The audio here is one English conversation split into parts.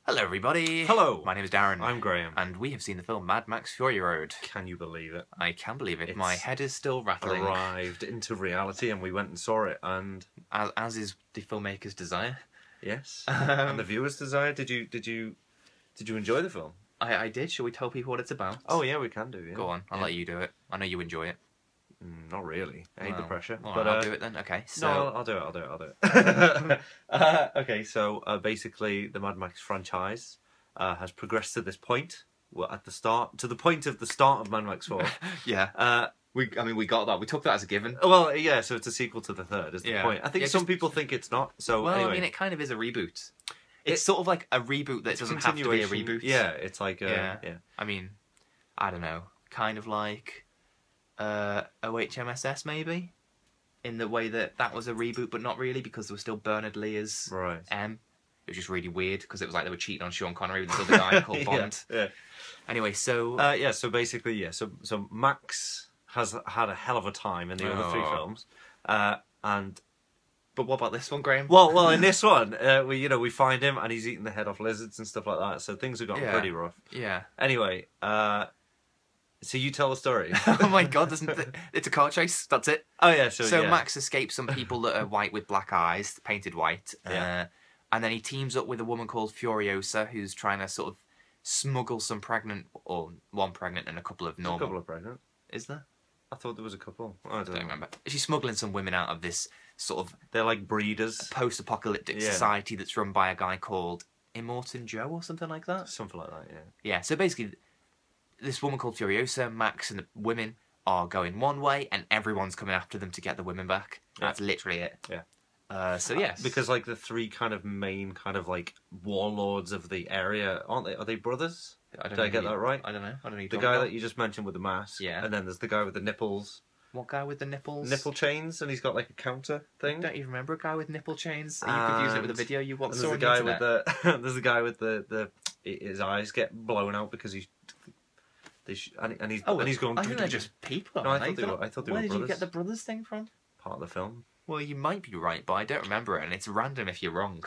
Hello everybody! Hello! My name is Darren. I'm Graham. And we have seen the film Mad Max Fury Road. Can you believe it? I can believe it. It's My head is still rattling. Arrived into reality and we went and saw it and... As is the filmmaker's desire. Yes. And the viewer's desire. Did you enjoy the film? I did. Shall we tell people what it's about? Oh yeah, we can do, yeah. Go on, I'll let you do it. I know you enjoy it. Not really. I hate the pressure. Well, but I'll do it then. Okay. So... No, I'll do it. Okay, so basically the Mad Max franchise has progressed to this point. Well, to the point of the start of Mad Max 4. Yeah. We got that. We took that as a given. Well, yeah, so it's a sequel to the third, is the Yeah. point. I think some people think it's not, so Well, anyway. I mean, it kind of is a reboot. It's sort of like a reboot that doesn't have to be a reboot. Yeah, it's like yeah. I mean, I don't know. Kind of like OHMSS maybe, in the way that was a reboot, but not really, because there was still Bernard Lee as M. It was just really weird because it was like they were cheating on Sean Connery with this other guy called Bond. Yeah. Anyway, so so basically, so Max has had a hell of a time in the other three films, But what about this one, Graham? Well, in this one, we find him and he's eating the head off lizards and stuff like that. So things have gotten pretty rough. Yeah. Anyway, so you tell the story. Oh my God! It's a car chase. That's it. Oh yeah. So Max escapes some people that are white with black eyes, painted white. Yeah. And then he teams up with a woman called Furiosa, who's trying to sort of smuggle one pregnant and a couple of normal. A couple of pregnant. Is there? I thought there was a couple. I don't remember. She's smuggling some women out of this sort of... They're like breeders. Post-apocalyptic society that's run by a guy called Immortan Joe or something like that. Something like that, yeah. Yeah, so basically, this woman called Furiosa, Max and the women are going one way and everyone's coming after them to get the women back. Yeah. That's literally it. Yeah. So yes. Because like the three kind of main kind of like warlords of the area, aren't they? Are they brothers? Did I get that right? I don't know. I don't know. The guy that you just mentioned with the mask. Yeah. And then there's the guy with the nipples. What guy with the nipples? Nipple chains, and he's got like a counter thing. Don't you remember a guy with nipple chains? Are you confusing it with a video you once saw on the internet? There's the guy with his eyes get blown out because he's going. I think they're just people. No, I thought they were brothers. Where did you get the brothers thing from? Part of the film. Well, you might be right, but I don't remember it, and it's random if you're wrong.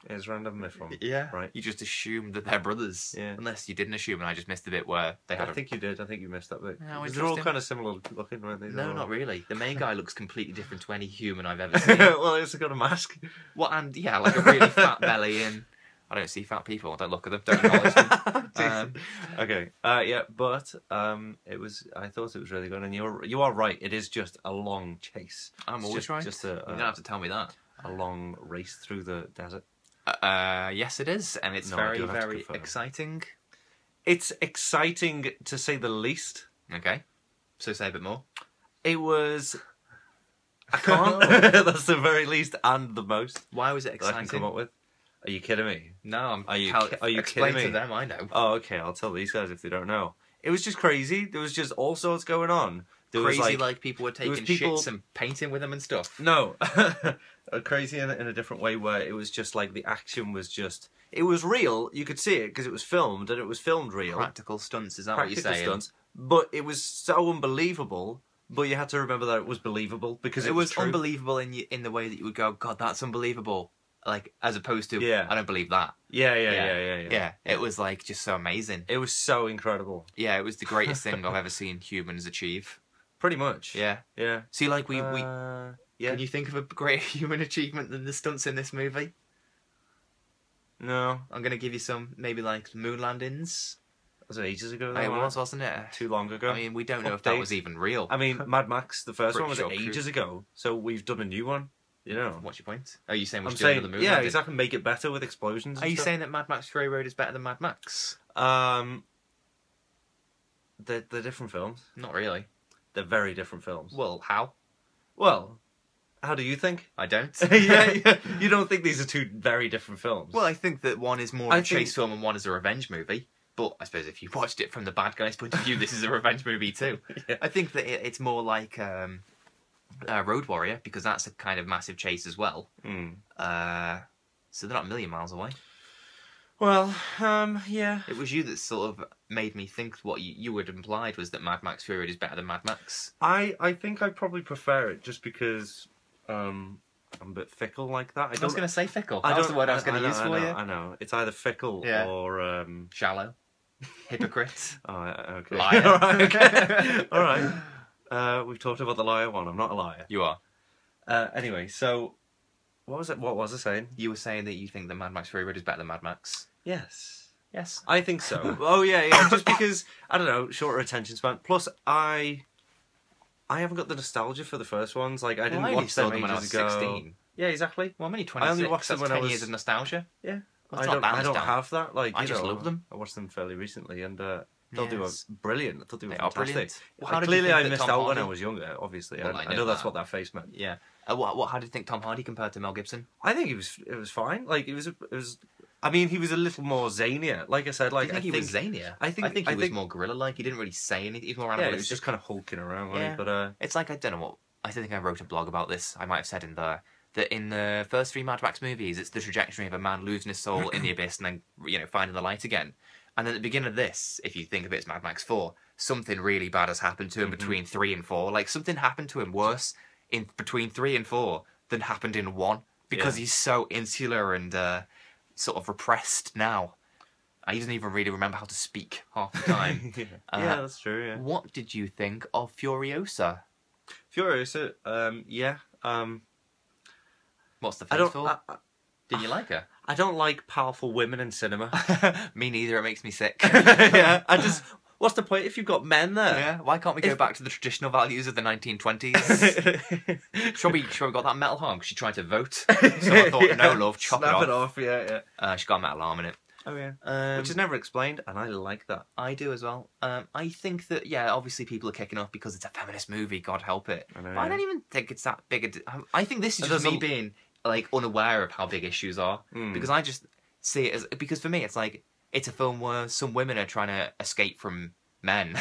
It's random if I'm right. You just assumed that they're brothers. Yeah. Unless you didn't assume, and I just missed the bit where they had. I think you did. I think you missed that bit. Oh, they're all kind of similar looking, weren't they? No, not really. The main guy looks completely different to any human I've ever seen. Well, he's got a mask. Well, and yeah, like a really fat belly, and I don't see fat people. Don't look at them. Don't acknowledge them. Okay. But it was. I thought it was really good, and you are right. It is just a long chase. I'm always right. Just you don't have to tell me that. A long race through the desert. Yes, it is, and it's very exciting. It's exciting to say the least. Okay, so say a bit more. It was. I can't. That's the very least and the most. Why was it exciting? I can come up with. Are you kidding me? No, Are you kidding me? to them, I know. Oh, okay. I'll tell these guys if they don't know. It was just crazy. There was just all sorts going on. Crazy, like people were taking shits and painting with them and stuff. No, crazy in a different way, where it was just like the action was just. It was real. You could see it because it was filmed, and it was filmed real. Practical stunts, is that what you're saying? Stunts, but it was so unbelievable. But you had to remember that it was believable because it was true. Unbelievable in the way that you would go, God, that's unbelievable. Like, as opposed to, I don't believe that. Yeah. It was like just so amazing. It was so incredible. Yeah, it was the greatest thing I've ever seen humans achieve. Pretty much. Yeah. See, like we can you think of a greater human achievement than the stunts in this movie? No. I'm gonna give you some, maybe like moon landings. Was it ages ago? It was, wasn't it? Too long ago. I mean, we don't know if that was even real. I mean, Mad Max, the first one was ages ago, so we've done a new one. You know. What's your point? Are you saying I'm saying the moon? Yeah, exactly. Make it better with explosions. Are you saying that Mad Max Fury Road is better than Mad Max? They're different films. Not really. They're very different films. Well, how? Well, how do you think? I don't. yeah. You don't think these are two very different films? Well, I think that one is more of a chase film and one is a revenge movie. But I suppose if you watched it from the bad guy's point of view, this is a revenge movie too. Yeah. I think that it's more like Road Warrior, because that's a kind of massive chase as well. So they're not a million miles away. Well, yeah. It was you that sort of made me think what you had implied was that Mad Max Fury Road is better than Mad Max. I think I probably prefer it just because I'm a bit fickle like that. I was going to say fickle. That was the word I was going to use for you. I know. It's either fickle or shallow, hypocrite, okay, liar. All right, okay. All right. We've talked about the liar one. I'm not a liar. You are. Anyway, so what was it? What was I saying? You were saying that you think that Mad Max Fury Road is better than Mad Max. Yes. Yes. I think so. Oh yeah. Just because I don't know, shorter attention span. Plus, I haven't got the nostalgia for the first ones. Like I didn't watch them when I was ago. 16. Yeah, exactly. Well, I'm only 26. I only watched them when I was 10 years of nostalgia. Yeah. Well, I don't have that. Like I just love them. I watched them fairly recently, and they'll do brilliant. I thought they were They fantastic. are brilliant. Well, Like, clearly, I missed out when I was younger. Obviously, Well, I know that's what that face meant. Yeah. How did you think Tom Hardy compared to Mel Gibson? I think it was fine. Like it was. I mean, he was a little more zanier. Like I said, like I think he was zanier. I think he was more gorilla-like. He didn't really say anything. He was more animalistic. Yeah, he was just kind of hulking around. Yeah. Right? But it's like I don't know what. I think I wrote a blog about this. I might have said in there that in the first 3 Mad Max movies, it's the trajectory of a man losing his soul in the abyss and then finding the light again. And then at the beginning of this, if you think of it as Mad Max 4, something really bad has happened to him between 3 and 4. Like something happened to him worse in between 3 and 4 than happened in 1 because he's so insular and sort of repressed now. He doesn't even really remember how to speak half the time. yeah, that's true. Yeah. What did you think of Furiosa? Furiosa, What's the face for? Did you like her? I don't like powerful women in cinema. Me neither. It makes me sick. Yeah, what's the point if you've got men there? Yeah, why can't we go back to the traditional values of the 1920s? Sure we got that metal arm because she tried to vote. So I thought, no love, chop Snap it off. Yeah. She got a metal arm in it. Oh yeah. Which is never explained, and I like that. I do as well. I think that, obviously people are kicking off because it's a feminist movie, God help it. I know, but I don't even think it's that big I think this is just me being, like, unaware of how big issues are. Because I just see it as... Because for me, it's like, it's a film where some women are trying to escape from men.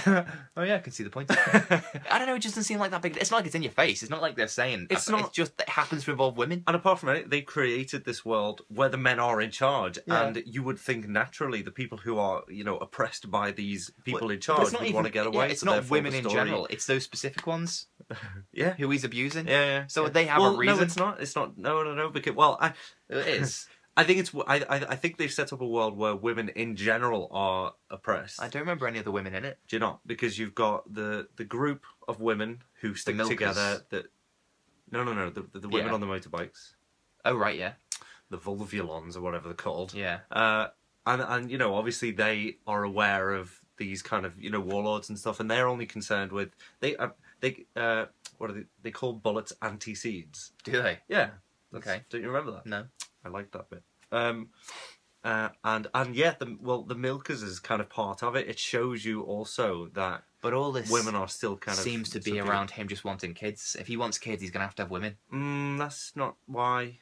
Oh yeah, I can see the point. I don't know, it just doesn't seem like that big. It's not like it's in your face. It's not like they're saying. It's just it happens to involve women. And apart from it, they created this world where the men are in charge, and you would think naturally the people who are, oppressed by these people in charge would want to get away. Yeah, it's not women in general. It's those specific ones. Yeah, who he's abusing. Yeah. So they have a reason. No, it's not. It's not. No. Because it is. I think it's. I think they've set up a world where women in general are oppressed. I don't remember any other women in it. Do you not? Because you've got the group of women who stick together. No. The women on the motorbikes. Oh right, yeah. The vulvulons or whatever they're called. Yeah. And obviously they are aware of these kind of warlords and stuff, and they're only concerned with what are they call bullets anti-seeds? Do they? Yeah. Okay. Don't you remember that? No. I like that bit. And yeah, the milkers is kind of part of it. It shows you also that, but all this women are still kind of seems to be around him just wanting kids. If he wants kids, he's gonna have to have women. That's not why.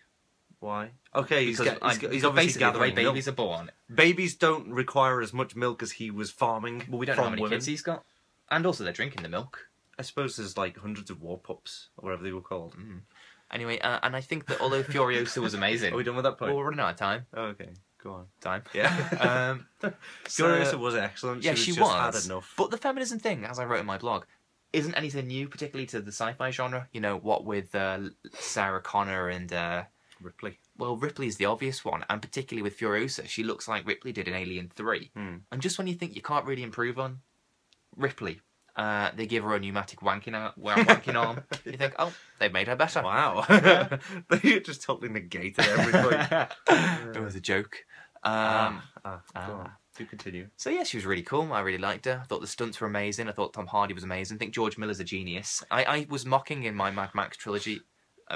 Why? Okay, he's obviously gathering the way babies milk. are born. Babies don't require as much milk as he was farming. Well, we don't know how many kids he's got, and also they're drinking the milk. I suppose there's like hundreds of war pups or whatever they were called. Anyway, and I think that although Furiosa was amazing... Are we done with that point? Well, we're running out of time. Oh, okay, go on. Time. Yeah. Furiosa was excellent. Yeah, she was. Had enough. But the feminism thing, as I wrote in my blog, isn't anything new, particularly to the sci-fi genre. What with Sarah Connor and... Ripley. Well, Ripley is the obvious one, and particularly with Furiosa, she looks like Ripley did in Alien 3. And just when you think you can't really improve on Ripley... they give her a pneumatic wanking arm. You think, oh, they've made her better. Wow. They just totally negated everything. It was a joke. Go on. Do continue. So yeah, she was really cool. I really liked her. I thought the stunts were amazing. I thought Tom Hardy was amazing. I think George Miller's a genius. I was mocking in my Mad Max trilogy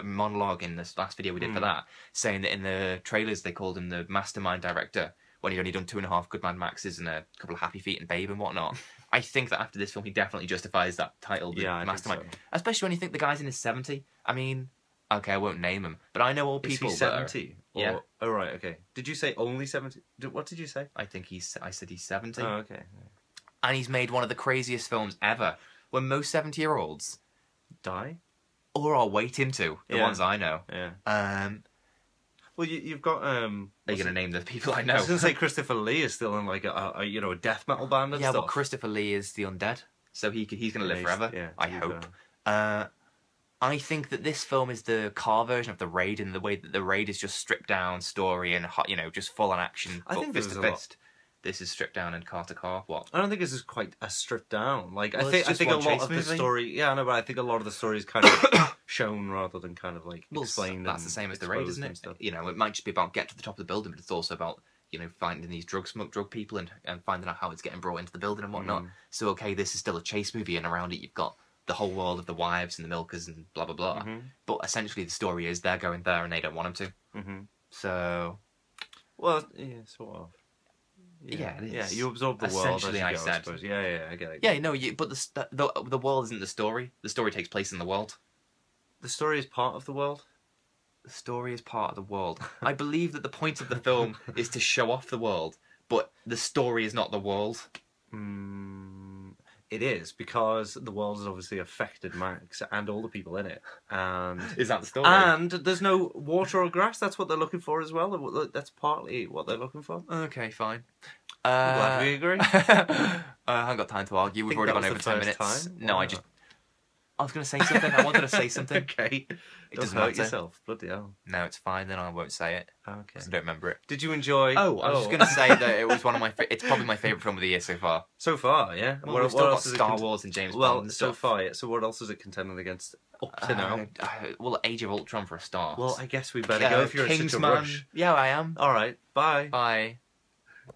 monologue in this last video we did for that, saying that in the trailers they called him the mastermind director when he'd only done 2.5 good Mad Maxes and a couple of Happy Feet and Babe and whatnot. I think that after this film, he definitely justifies that title, the mastermind. So. Especially when you think the guy's in his 70. I mean, okay, I won't name him, but I know all people. Is he 70? Yeah. Oh right, okay. Did you say only 70? What did you say? I said he's 70. Oh okay. And he's made one of the craziest films ever. When most 70-year-olds die, or are waiting to. The ones I know. Yeah. Well, you've got. Are you going to name the people I know? I was going to say Christopher Lee is still in like a death metal band and stuff. Yeah, but Christopher Lee is the undead, so he's going to live forever. Yeah, I hope. I think that this film is the car version of The Raid, in the way that The Raid is just stripped down story and just full on action. I think fist there's to a lot. fist. This is stripped down and car to car. What? I don't think this is quite as stripped down. Like Well, I it's just think a one lot chase of the movie. story. Yeah, I know, but I think a lot of the story is kind of shown rather than kind of like explained. That's the same as The Raid, isn't it? Stuff. It might just be about get to the top of the building, but it's also about finding these drug people and finding out how it's getting brought into the building and whatnot. So okay, this is still a chase movie, and around it you've got the whole world of the wives and the milkers and blah blah blah. But essentially, the story is they're going there and they don't want them to. So, well, yeah, sort of. Yeah, it is. Yeah, you absorb the world. Essentially, as you I go, said. I suppose. Yeah, I get it. Yeah, no, but the world isn't the story. The story takes place in the world. The story is part of the world. The story is part of the world. I believe that the point of the film is to show off the world, but the story is not the world. It is, because the world has obviously affected Max and all the people in it. And is that the story? And there's no water or grass. That's what they're looking for as well. That's partly what they're looking for. Okay, fine. I'm glad we agree. I haven't got time to argue. We've already gone over 10 minutes. Time? No, I was going to say something. I wanted to say something. Okay. It doesn't hurt matter. yourself. Bloody hell. No, it's fine. Then I won't say it. Okay. Because I don't remember it. Did you enjoy... Oh, I was just going to say that it was one of my... It's probably my favourite film of the year so far. So far, yeah? Well, we've still got Star Wars and James Bond and so stuff. far, yeah. So what else is it contending against up to now? Well, Age of Ultron for a start. Well, I guess we better go if you're in such a Kingsman. rush. Yeah, I am. All right. Bye. Bye.